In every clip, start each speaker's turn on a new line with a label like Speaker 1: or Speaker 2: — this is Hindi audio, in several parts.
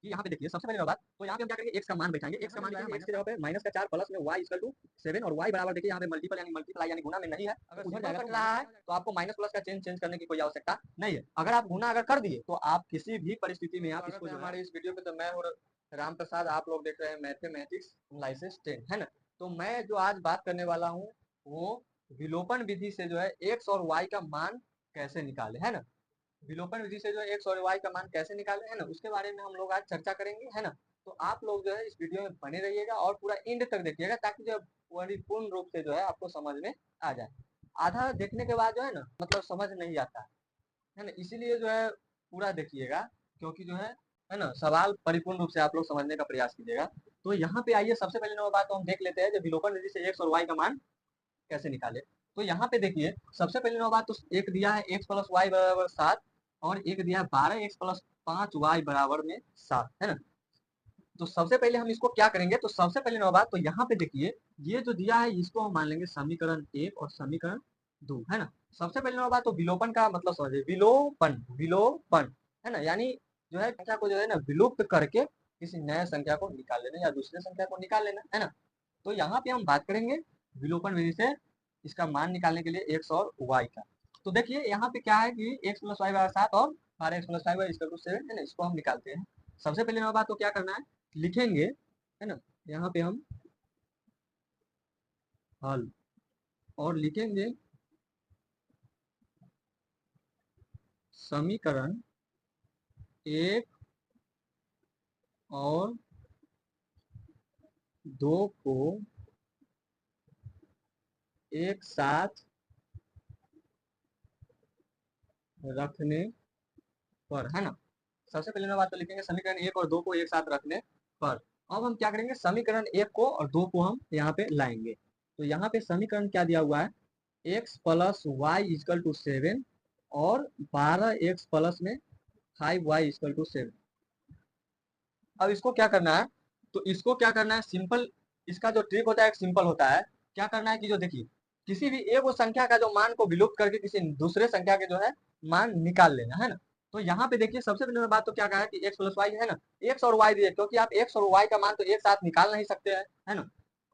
Speaker 1: कि यहाँ पे देखिए सबसे पहले बात, तो यहाँ पे हम क्या करेंगे, एक्स का मान बैठाएंगे। एक्स का मान एक्स की जगह पे माइनस का 4 प्लस में y इक्वल टू 7 और y बराबर देखिए यहाँ पे मल्टीपल यानी मल्टीप्लाई यानी गुना में नहीं है। अगर उधर जाएगा कट रहा है तो आपको माइनस प्लस का चेंज करने की कोई आवश्यकता नहीं है। अगर आप गुना अगर कर दिए तो आप किसी भी परिस्थिति में आप इसको हमारे इस वीडियो पे, तो मैं और राम प्रसाद, आप लोग देख रहे हैं मैथमेटिक्स लाइसेंस 10, है ना। तो मैं जो आज बात करने वाला हूँ वो विलोपन विधि से जो है एक्स और वाई का मान कैसे निकाले, है ना। विलोपन विधि से जो है एक्स और वाई का मान कैसे निकाले, है ना, उसके बारे में हम लोग आज चर्चा करेंगे, है ना। तो आप लोग जो है इस वीडियो में बने रहिएगा और पूरा एंड तक देखिएगा, ताकि जो परिपूर्ण रूप से जो है आपको समझ में आ जाए। आधा देखने के बाद जो है ना मतलब समझ नहीं आता है ना, इसीलिए जो है पूरा देखिएगा, क्योंकि जो है ना, सवाल परिपूर्ण रूप से आप लोग समझने का प्रयास कीजिएगा। तो यहाँ पे आइए, सबसे पहले नंबर बात तो हम देख लेते हैं, जो विलोपन विधि से एक्स और वाई का मान कैसे निकाले। तो यहाँ पे देखिए सबसे पहले नंबर बात, तो एक दिया है एक्स प्लस वाई बराबर 7 और एक दिया है 12 एक्स प्लस 5 वाई बराबर में 7, है ना। तो सबसे पहले हम इसको क्या करेंगे, तो सबसे पहले नंबर बात, तो यहाँ पे देखिए ये जो दिया है इसको हम मान लेंगे समीकरण 1 और समीकरण 2, है ना। सबसे पहले नंबर बात, तो विलोपन का मतलब समझिए, विलोपन विलोपन, है ना, यानी जो है संख्या को जो है ना विलुप्त करके किसी नए संख्या को निकाल लेना या दूसरे संख्या को निकाल लेना, है ना। तो यहाँ पे हम बात करेंगे विलोपन विधि से इसका मान निकालने के लिए एक्स और वाई का। तो देखिए यहाँ पे क्या है कि एक्स प्लस वाई बराबर 7 और 12 एक्स प्लस वाई बराबर इक्वल टू 7, है ना, इसको हम निकालते हैं। सबसे पहले नंबर बात, तो क्या करना है, लिखेंगे, है ना, यहाँ पे हम हल और लिखेंगे समीकरण 1 और 2 को एक साथ रखने पर, है ना। सबसे पहले बात तो लिखेंगे समीकरण 1 और 2 को एक साथ रखने पर। अब हम क्या करेंगे, समीकरण 1 को और 2 को हम यहाँ पे लाएंगे। तो यहाँ पे समीकरण क्या दिया हुआ है, X plus Y equal to 7 और 12 एक्स प्लस में 5 वाई इक्वल टू 7। अब इसको क्या करना है, तो इसको क्या करना है, सिंपल, इसका जो ट्रिक होता है एक सिंपल होता है। क्या करना है कि जो देखिए किसी भी एक संख्या का जो मान को विलुप्त करके किसी दूसरे संख्या के जो है मान निकाल लेना, है ना। तो यहाँ पे देखिए सबसे पहले बात तो क्या कहा है कि एक्स प्लस वाई, है ना, एक्स और वाई दिए, क्योंकि आप एक्स और वाई का मान तो एक साथ निकाल नहीं सकते हैं, है ना।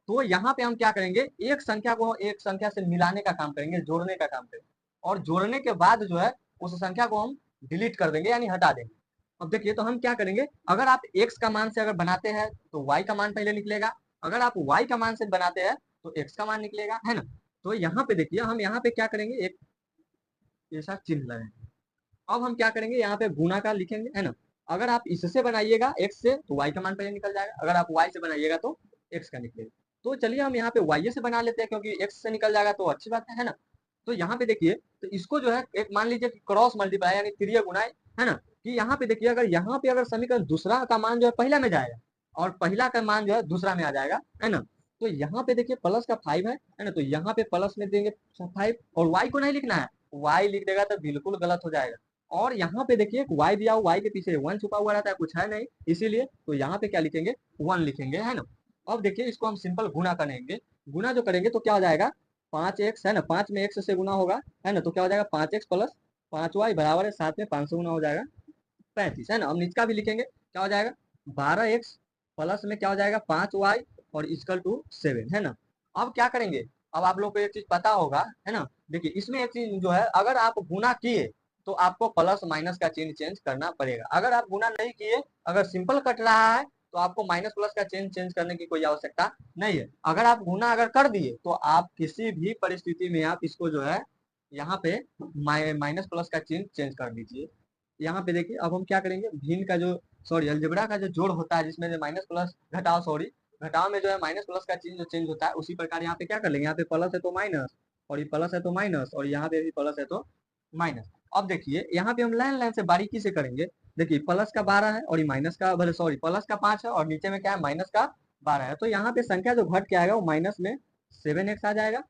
Speaker 1: तो यहाँ पे हम क्या करेंगे, एक संख्या को एक संख्या से मिलाने का काम करेंगे, जोड़ने का काम करेंगे, और जोड़ने के बाद जो है उस संख्या को हम डिलीट कर देंगे यानी हटा देंगे। अब देखिए तो हम क्या करेंगे, अगर आप x का मान से अगर बनाते हैं तो y का मान पहले निकलेगा, अगर आप y का मान से बनाते हैं तो x का मान निकलेगा, है ना। तो यहाँ पे देखिए हम यहाँ पे क्या करेंगे, एक ऐसा चिन्ह लगाएंगे। अब हम क्या करेंगे, यहाँ पे गुणा का लिखेंगे, है ना। अगर आप इससे बनाइएगा x से तो y का मान पहले निकल जाएगा, अगर आप y से बनाइएगा तो x का निकलेगा। तो चलिए हम यहाँ पे y से बना लेते हैं, क्योंकि x से निकल जाएगा तो अच्छी बात है ना। तो यहाँ पे देखिए, तो इसको जो है एक मान लीजिए कि क्रॉस मल्टीप्लाई यानी त्रिय गुणाए, है ना, कि यहाँ पे देखिए अगर यहाँ पे अगर समीकरण दूसरा का मान जो है पहला में जाएगा और पहला का मान जो है दूसरा में आ जाएगा, है ना। तो यहाँ पे देखिए प्लस का 5 है ना, तो यहाँ पे प्लस में देंगे 5 और y को नहीं लिखना है, y लिख देगा तो बिल्कुल गलत हो जाएगा। और यहाँ पे देखिए y दिया हुआ, y के पीछे 1 छुपा हुआ रहता है, कुछ है नहीं, इसीलिए तो यहाँ पे क्या लिखेंगे, 1 लिखेंगे, है ना। अब देखिए इसको हम सिंपल गुना करेंगे, गुना जो करेंगे तो क्या हो जाएगा, 5x, है ना, 5 में x से गुना होगा, है ना, तो क्या हो जाएगा 5x प्लस 5y बराबर है 7 में 5 से गुना हो जाएगा 35, है ना। हम नीचे का भी लिखेंगे, क्या हो जाएगा 12x प्लस में क्या हो जाएगा 5y और इक्वल टू 7, है ना। अब क्या करेंगे, अब आप लोग को एक चीज पता होगा, है ना, देखिए इसमें एक चीज जो है, अगर आप गुना किए तो आपको प्लस माइनस का चिन्ह चेंज करना पड़ेगा, अगर आप गुना नहीं किए, अगर सिंपल कट रहा है तो आपको माइनस प्लस का चिन्ह चेंज करने की कोई आवश्यकता नहीं है। अगर आप गुना अगर कर दिए तो आप किसी भी परिस्थिति में आप इसको जो है यहाँ पे माइनस प्लस का चिन्ह चेंज कर दीजिए। यहाँ पे देखिए अब हम क्या करेंगे, भिन्न का जो सॉरी अलजेब्रा का जो जोड़ होता है जिसमें माइनस प्लस घटाओ, सॉरी घटाओ में जो है माइनस प्लस का चिन्ह जो चेंज होता है, उसी प्रकार यहाँ पे क्या कर लेंगे, यहाँ पे प्लस है तो माइनस और ये प्लस है तो माइनस और यहाँ पे भी प्लस है तो माइनस। अब देखिए यहाँ पे हम लाइन लाइन से बारीकी से करेंगे, देखिए प्लस का 12 है और ये माइनस का भले सॉरी प्लस का 5 है और नीचे में क्या है माइनस का 12 है, तो यहाँ पे संख्या जो घट के आएगा वो माइनस में 7x आ जाएगा।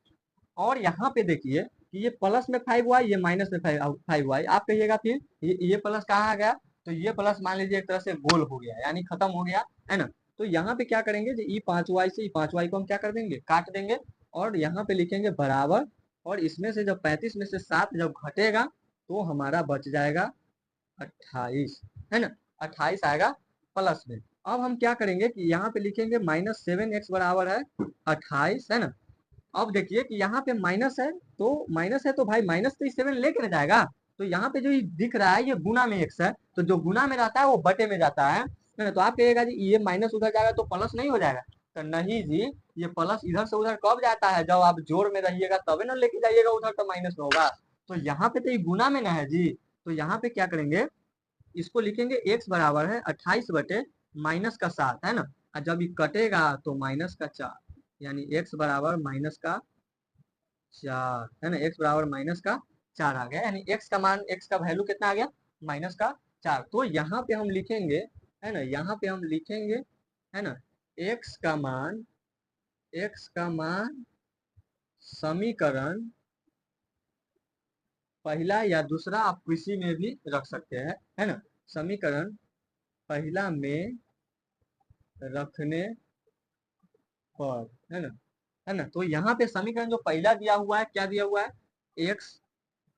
Speaker 1: और यहाँ पे देखिए कि ये प्लस में 5y, ये माइनस में 5y, आप कहिएगा फिर ये प्लस कहाँ आ गया, तो ये प्लस मान लीजिए एक तरह से गोल हो गया यानी खत्म हो गया, है ना। तो यहाँ पे क्या करेंगे, ये 5y से 5y को हम क्या कर देंगे, काट देंगे और यहाँ पे लिखेंगे बराबर, और इसमें से जब 35 में से 7 जब घटेगा तो हमारा बच जाएगा 28, है ना, 28 आएगा प्लस में। अब हम क्या करेंगे कि यहाँ पे लिखेंगे -7x बराबर है 28, है ना। अब देखिए कि यहाँ पे माइनस है तो भाई माइनस तो 7 लेके ना जाएगा। तो यहाँ पे जो ये दिख रहा है ये गुना में x है, तो जो गुना में रहता है वो बटे में जाता है ना। तो आप कहिएगा जी ये माइनस उधर जाएगा तो प्लस नहीं हो जाएगा। तो नहीं जी, ये प्लस इधर से उधर कब जाता है, जब आप जोड़ में रहिएगा तबे ना लेके जाइएगा उधर, तो माइनस में होगा। तो यहाँ पे तो ये गुना में ना है जी। तो यहाँ पे क्या करेंगे, इसको लिखेंगे x बराबर है 28 बटे माइनस का 7, है ना। और जब ये कटेगा तो माइनस का 4, यानी x बराबर माइनस का 4, है ना। x बराबर माइनस का 4 आ गया, यानी x का मान, x का वैल्यू कितना आ गया, माइनस का 4। तो यहाँ पे हम लिखेंगे, है ना, यहाँ पे हम लिखेंगे, है ना, x का मान, x का मान समीकरण पहला या दूसरा आप किसी में भी रख सकते हैं, है ना। समीकरण पहला में रखने पर, है ना, है ना। तो यहाँ पे समीकरण जो पहला दिया हुआ है, क्या दिया हुआ है, x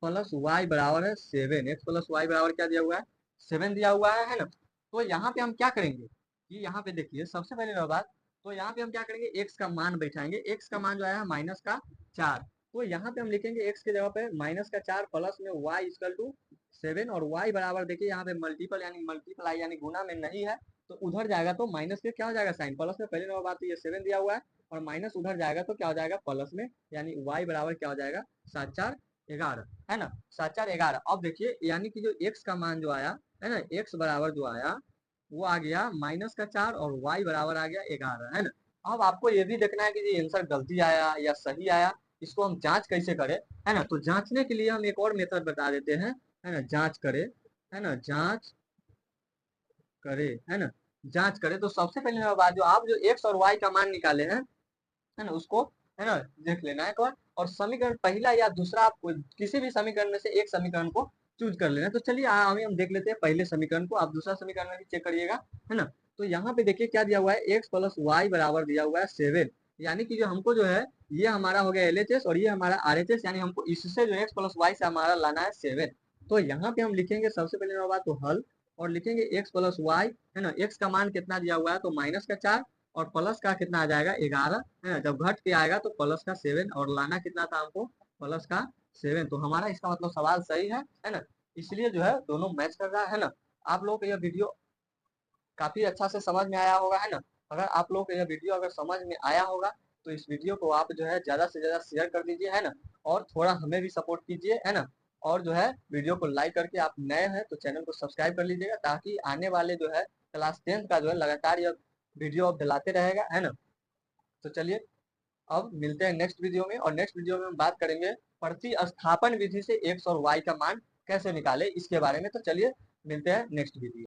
Speaker 1: प्लस वाई बराबर है 7, एक्स प्लस वाई बराबर क्या दिया हुआ है, 7 दिया हुआ है ना। तो यहाँ पे हम क्या करेंगे कि यहाँ पे देखिए सबसे पहले बात, तो यहाँ पे हम क्या करेंगे, x का मान बैठाएंगे। x का मान जो आया है माइनस का 4, तो यहाँ पे हम लिखेंगे x के जगह पे माइनस का 4 प्लस में y इक्वल टू 7, और y बराबर देखिए यहाँ पे मल्टीपल यानी मल्टीप्लाई यानी गुना में नहीं है, तो उधर जाएगा तो माइनस के क्या हो जाएगा साइन, प्लस में पहले नंबर बात तो ये 7 दिया हुआ है, और माइनस उधर जाएगा तो क्या हो जाएगा प्लस में, यानी y बराबर क्या हो जाएगा 7 4 11, है ना, 7 4 11। अब देखिए यानी कि जो x का मान जो आया है ना, x बराबर जो आया वो आ गया माइनस का 4 और y बराबर आ गया 11, है ना। अब आपको ये भी देखना है कि ये आंसर गलती आया या सही आया, इसको हम जांच कैसे करें, है ना। तो जांचने के लिए हम एक और मेथड बता देते हैं, है ना, जांच करें, है ना, जांच करे, है ना, जांच करे। तो सबसे पहले बात, जो आप जो x और y का मान निकाले हैं, है ना, उसको, है ना, देख लेना है एक बार, और समीकरण पहला या दूसरा आप किसी भी समीकरण में से एक समीकरण को चूज कर लेना। तो चलिए अभी हम देख लेते हैं पहले समीकरण को, आप दूसरा समीकरण में भी चेक करिएगा, है ना। तो यहाँ पे देखिए क्या दिया हुआ है, x प्लस वाई बराबर दिया हुआ है 7, यानी कि जो हमको जो है ये हमारा हो गया LHS और ये हमारा RHS, यानी हमको इससे जो x प्लस वाई से हमारा लाना है 7। तो यहाँ पे हम लिखेंगे सबसे पहले बात तो हल, और लिखेंगे x प्लस वाई, है ना, x का मान कितना दिया हुआ है तो माइनस का 4, और प्लस का कितना आ जाएगा 11, है ना। जब घट के आएगा तो प्लस का 7, और लाना कितना था हमको, प्लस का 7। तो हमारा इसका मतलब सवाल सही है ना। इसलिए जो है दोनों मैच कर रहा है ना। आप लोग को यह वीडियो काफी अच्छा से समझ में आया होगा, है ना। अगर आप लोग को यह वीडियो अगर समझ में आया होगा तो इस वीडियो को आप जो है ज्यादा से ज्यादा शेयर कर दीजिए, है ना, और थोड़ा हमें भी सपोर्ट कीजिए, है ना। और जो है वीडियो को लाइक करके, आप नए हैं तो चैनल को सब्सक्राइब कर लीजिएगा, ताकि आने वाले जो है क्लास 10 का जो है लगातार यह वीडियो आप दिलाते रहेगा, है ना। तो चलिए अब मिलते हैं नेक्स्ट वीडियो में, और नेक्स्ट वीडियो में हम बात करेंगे प्रतिस्थापन विधि से x और y का मान कैसे निकाले इसके बारे में। तो चलिए मिलते हैं नेक्स्ट वीडियो।